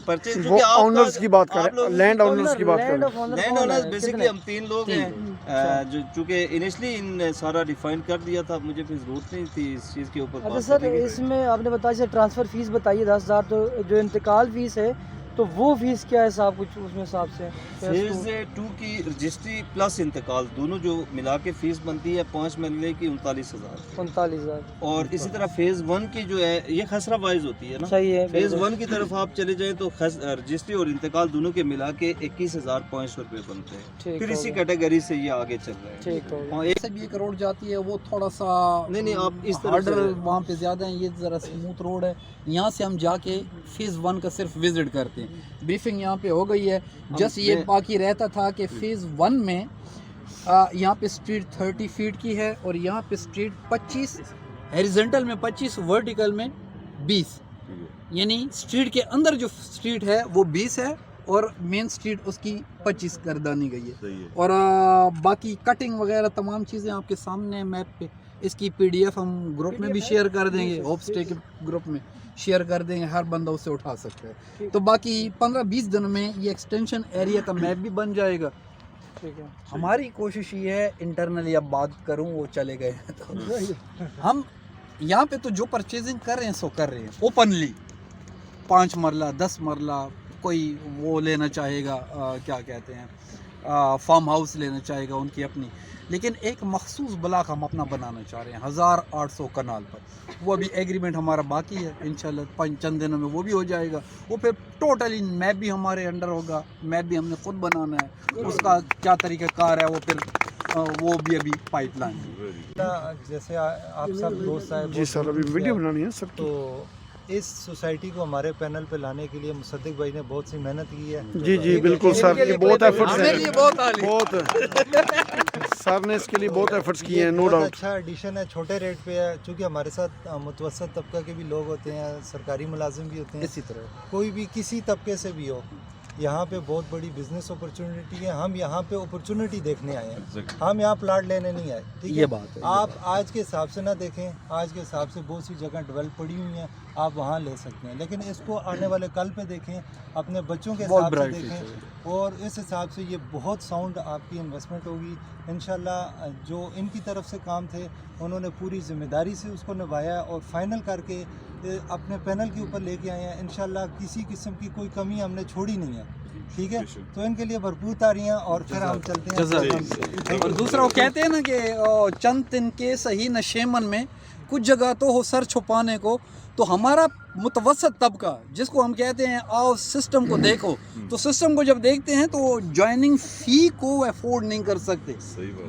پرچیز وہ اونرز کی بات کر رہے ہیں، لینڈ اونرز کی بات کر رہے ہیں. لینڈ اونرز بیسکلی ہم 3 لوگ ہیں، جو چونکہ انیشلی ان نے سارا ڈیفائن کر دیا تھا، مجھے پھر ضرورت نہیں تھی اس چیز کے اوپر. اچھا سر، اس میں آپ نے بتایا جیسے ٹرانسفر فیس بتائیے 10,000، تو جو انتقال فیس ہے تو وہ فیس کیا ہے صاحب؟ کچھ اس میں حساب سے فیز 2 کی رجسٹری پلس انتقال دونوں جو ملا کے فیس بنتی ہے 5 مہینے کی 39,000. اور اسی طرح فیز 1 کی جو ہے یہ خسرہ وائز ہوتی ہے نا. صحیح ہے. فیز 1 کی طرف آپ چلے جائیں تو رجسٹری اور انتقال دونوں کے ملا کے 21,500 روپے بنتے ہیں. پھر اسی کیٹیگری سے یہ آگے چل رہے ہیں. ٹھیک ہو گیا. اور ایک سے بھی ایک روڈ جاتی ہے وہ تھوڑا سا نہیں آپ اس طرح آرڈر وہاں پہ زیادہ ہیں، یہ ذرا سموتھ روڈ ہے. یہاں سے ہم جا کے فیز 1 کا صرف وزٹ کرتے ہیں. بریفنگ یہاں پہ ہو گئی ہے. جس یہ باقی رہتا تھا کہ فیز 1 میں یہاں پہ اسٹریٹ 30 فیٹ کی ہے، اور یہاں پہ اسٹریٹ 25 ہیریزنٹل میں 25 ورٹیکل میں 20، یعنی اسٹریٹ کے اندر جو اسٹریٹ ہے وہ 20 ہے اور مین اسٹریٹ اس کی 25 کر دانی گئی ہے. اور باقی کٹنگ وغیرہ تمام چیزیں آپ کے سامنے میپ پہ. اس کی PDF ہم گروپ میں بھی شیئر کر دیں گے، ہوپ اسٹے کے گروپ میں شیئر کر دیں گے، ہر بندہ اسے اٹھا سکتا ہے. تو باقی 15-20 دن میں یہ ایکسٹینشن ایریا کا میپ بھی بن جائے گا. ہماری کوشش یہ ہے، انٹرنلی اب بات کروں وہ چلے گئے ہیں تو ہم یہاں پہ تو جو پرچیزنگ کر رہے ہیں سو کر رہے ہیں اوپنلی. 5 مرلہ 10 مرلہ کوئی وہ لینا چاہے گا، کیا کہتے ہیں، فارم ہاؤس لینا چاہے گا ان کی اپنی، لیکن ایک مخصوص بلاک ہم اپنا بنانا چاہ رہے ہیں 1800 کنال پر. وہ ابھی ایگریمنٹ ہمارا باقی ہے، انشاءاللہ چند دنوں میں وہ بھی ہو جائے گا. وہ پھر ٹوٹلی میپ بھی ہمارے انڈر ہوگا، میپ بھی ہم نے خود بنانا ہے. اس کا کیا طریقہ کار ہے وہ پھر وہ بھی ابھی پائپ لائن ہے. جیسے آپ سب دوست ہیں، جی سر ابھی ویڈیو بنانی ہے سب. تو اس سوسائٹی کو ہمارے پینل پہ لانے کے لیے مصدق بھائی نے بہت سی محنت کی ہے. جی بالکل سر، یہ بہت ایفرٹس ہیں، بہت सर ने इसके लिए बहुत एफर्ट्स किए हैं, नो बहुत डाउट। अच्छा एडिशन है, छोटे रेट पे है, क्योंकि हमारे साथ मुतवसत तबका के भी लोग होते हैं, सरकारी मुलाजिम भी होते हैं, इसी तरह कोई भी किसी तबके से भी हो, यहाँ पे बहुत बड़ी बिजनेस अपॉर्चुनिटी है। हम यहाँ पे अपॉर्चुनिटी देखने आए हैं, हम यहाँ प्लाट लेने नहीं आए, ठीक है? ये बात है। आप आज के हिसाब से ना देखें, आज के हिसाब से बहुत सी जगह डेवलप पड़ी हुई हैं, आप वहाँ ले सकते हैं, लेकिन इसको आने वाले कल पे देखें, अपने बच्चों के हिसाब से देखें, और इस हिसाब से ये बहुत साउंड आपकी इन्वेस्टमेंट होगी इंशाल्लाह। जो इनकी तरफ से काम थे उन्होंने पूरी ज़िम्मेदारी से उसको निभाया और फाइनल करके अपने पैनल के ऊपर लेके आए हैं इंशाल्लाह। किसी किस्म की कोई कमी हमने छोड़ी नहीं है, ठीक है? तो इनके लिए भरपूर तालियां, और फिर हम चलते हैं। और दूसरा वो कहते हैं ना कि चंद दिन के सही नशेमन में कुछ जगह तो हो सर छुपाने को, तो हमारा मुतवसत तबका जिसको हम कहते हैं आओ सिस्टम को देखो, तो सिस्टम को जब देखते हैं तो ज्वाइनिंग फ़ी को अफोर्ड नहीं कर सकते,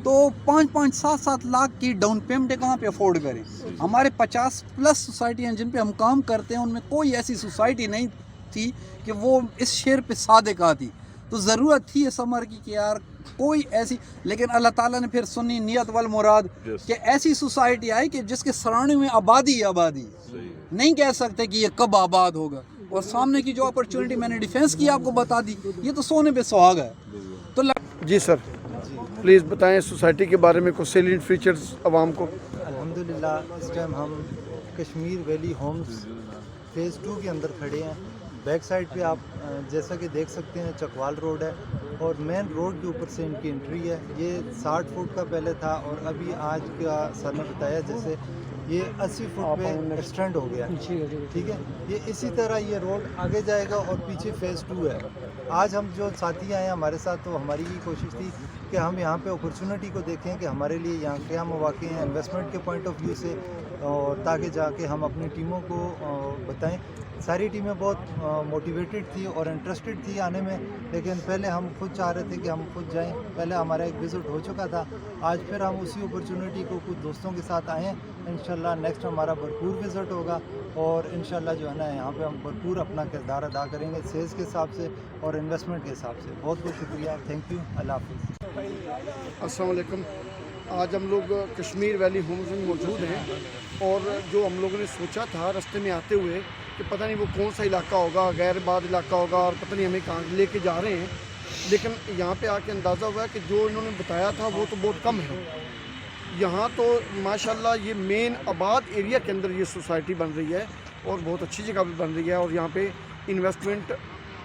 तो 5-5, 7-7 लाख की डाउन पेमेंट कहाँ पे अफोर्ड करें? हमारे 50+ सोसाइटियाँ जिन पे हम काम करते हैं उनमें कोई ऐसी सोसाइटी नहीं थी कि वो इस शेर पे सादिक आती, तो ज़रूरत थी इस अमर की कि यार कोई ऐसी, लेकिन अल्लाह ताला ने फिर सुनी नियत वल मुराद कि ऐसी सोसाइटी आई कि जिसके सराउंडिंग में आबादी ही आबादी, नहीं कह सकते कि ये कब आबाद होगा। और सामने की जो अपॉर्चुनिटी मैंने डिफेंस की आपको बता दी, ये तो सोने पे सुहागा है। तो जी सर, प्लीज़ बताएं सोसाइटी के बारे में कुछ सेलिएंट फीचर्स आवाम को। अल्हम्दुलिल्लाह इस टाइम हम कश्मीर वैली होम्स फेज़ 2 के अंदर खड़े हैं। बैक साइड पे आप जैसा कि देख सकते हैं चकवाल रोड है, और मेन रोड के ऊपर से इनकी एंट्री है। ये 60 फुट का पहले था, और अभी आज का सर ने बताया जैसे ये 80 फुट पे एक्सटेंड हो गया, ठीक है? ये इसी तरह ये रोड आगे जाएगा, और पीछे फेज़ 2 है। आज हम जो साथी आए हैं हमारे साथ, तो हमारी ये कोशिश थी कि हम यहाँ पे अपॉर्चुनिटी को देखें कि हमारे लिए यहाँ क्या मौके हैं इन्वेस्टमेंट के पॉइंट ऑफ व्यू से, और ताकि जाके हम अपनी टीमों को बताएं। सारी टीमें बहुत मोटिवेटेड थी और इंटरेस्टेड थी आने में, लेकिन पहले हम खुद चाह रहे थे कि हम खुद जाएं। पहले हमारा एक विज़िट हो चुका था, आज फिर हम उसी अपॉर्चुनिटी को कुछ दोस्तों के साथ आए हैं। इंशाल्लाह नेक्स्ट हमारा भरपूर विज़िट होगा, और इंशाल्लाह जो है ना यहाँ पे हम भरपूर अपना किरदार अदा करेंगे सेल्स के हिसाब से और इन्वेस्टमेंट के हिसाब से। बहुत बहुत शुक्रिया, थैंक यू, अल्लाह हाफ़िज़। अस्सलाम वालेकुम। आज हम लोग कश्मीर वैली होम्स में मौजूद हैं, और जो हम लोगों ने सोचा था रास्ते में आते हुए कि पता नहीं वो कौन सा इलाका होगा, गैरबाद इलाका होगा, और पता नहीं हमें कहाँ लेके जा रहे हैं, लेकिन यहाँ पे आके अंदाज़ा हुआ कि जो इन्होंने बताया था वो तो बहुत कम है। यहाँ तो माशाल्लाह ये मेन आबाद एरिया के अंदर ये सोसाइटी बन रही है, और बहुत अच्छी जगह भी बन रही है, और यहाँ पे इन्वेस्टमेंट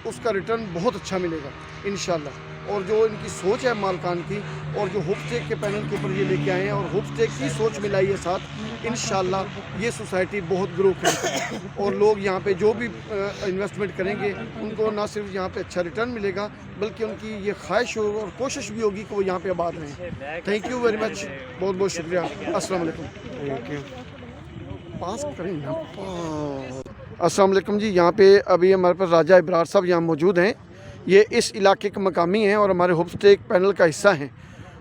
उसका रिटर्न बहुत अच्छा मिलेगा इंशाल्लाह। और जो इनकी सोच है मालकान की, और जो होपस्टेक के पैनल के ऊपर ये लेके आए हैं, और होपस्टेक की सोच मिलाई है साथ, इंशाल्लाह ये सोसाइटी बहुत ग्रो करेगी, और लोग यहाँ पे जो भी इन्वेस्टमेंट करेंगे उनको ना सिर्फ यहाँ पे अच्छा रिटर्न मिलेगा, बल्कि उनकी ये ख्वाहिश और कोशिश भी होगी कि वो यहाँ पे आबाद रहें। थैंक यू वेरी मच, बहुत बहुत शुक्रिया। अस्सलाम वालेकुम। पास करें ना, अस्सलाम वालेकुम जी। यहाँ पे अभी हमारे पास राजा इब्रार साहब यहाँ मौजूद हैं। ये इस इलाके के मकामी हैं और हमारे होपस्टेक पैनल का हिस्सा हैं,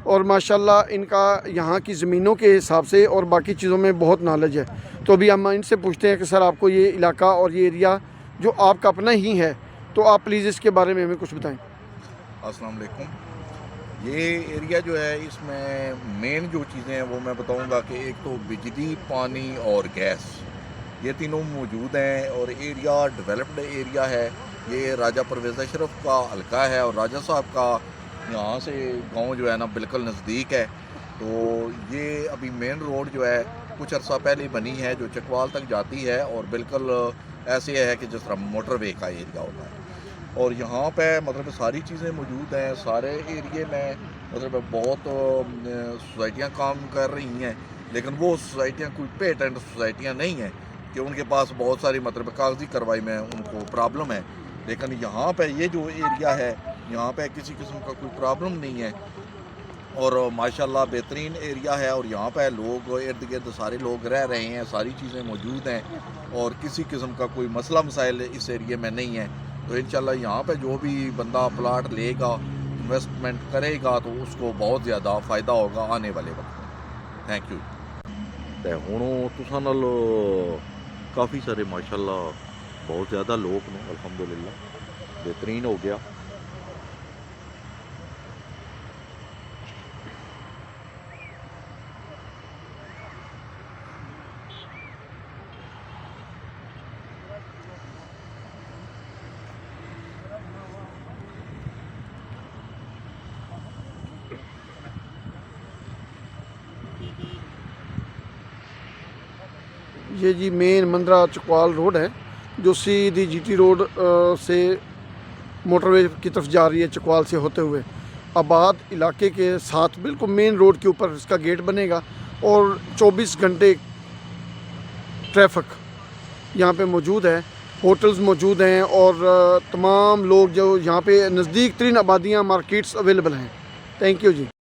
और माशाल्लाह इनका यहाँ की ज़मीनों के हिसाब से और बाकी चीज़ों में बहुत नॉलेज है। तो अभी हम इनसे पूछते हैं कि सर आपको ये इलाका और ये एरिया जो आपका अपना ही है, तो आप प्लीज़ इसके बारे में हमें कुछ बताएं। अस्सलाम वालेकुम। ये एरिया जो है इसमें मेन जो चीज़ें हैं वो मैं बताऊंगा कि एक तो बिजली, पानी और गैस, ये तीनों मौजूद हैं, और एरिया डेवलप्ड एरिया है। ये राजा परवेज़ अशरफ का हल्का है, और राजा साहब का यहाँ से गांव जो है ना बिल्कुल नज़दीक है। तो ये अभी मेन रोड जो है कुछ अर्सा पहले बनी है, जो चकवाल तक जाती है, और बिल्कुल ऐसे है कि जिस तरह मोटरवे का एरिया होता है। और यहाँ पे मतलब सारी चीज़ें मौजूद हैं। सारे एरिए में मतलब बहुत सोसाइटियाँ काम कर रही हैं, लेकिन वो सोसाइटियाँ कोई पेटेंट सोसाइटियाँ नहीं हैं कि उनके पास बहुत सारी मतलब कागजी कार्रवाई में उनको प्रॉब्लम है। लेकिन यहाँ पे ये जो एरिया है, यहाँ पे किसी किस्म का कोई प्रॉब्लम नहीं है, और माशाल्लाह बेहतरीन एरिया है। और यहाँ पे लोग इर्द गिर्द सारे लोग रह रहे हैं, सारी चीज़ें मौजूद हैं, और किसी किस्म का कोई मसला मसाइल इस एरिए में नहीं है। तो इंशाल्लाह यहाँ पे जो भी बंदा प्लाट लेगा, इन्वेस्टमेंट करेगा, तो उसको बहुत ज़्यादा फ़ायदा होगा आने वाले वक्त में। Thank you. ते हुण तुसां नाल काफ़ी सारे माशाल्लाह बहुत ज़्यादा लोग ने, अल्हम्दुलिल्लाह बेहतरीन हो गया। یہ جی مین مندرہ چکوال روڈ ہے جو سیدھی جی ٹی روڈ سے موٹر وے کی طرف جا رہی ہے چکوال سے ہوتے ہوئے. آباد علاقے کے ساتھ بالکل مین روڈ کے اوپر اس کا گیٹ بنے گا اور 24 گھنٹے ٹریفک یہاں پہ موجود ہے. ہوٹلز موجود ہیں اور تمام لوگ جو یہاں پہ نزدیک ترین آبادیاں مارکیٹس اویلیبل ہیں. Thank you G.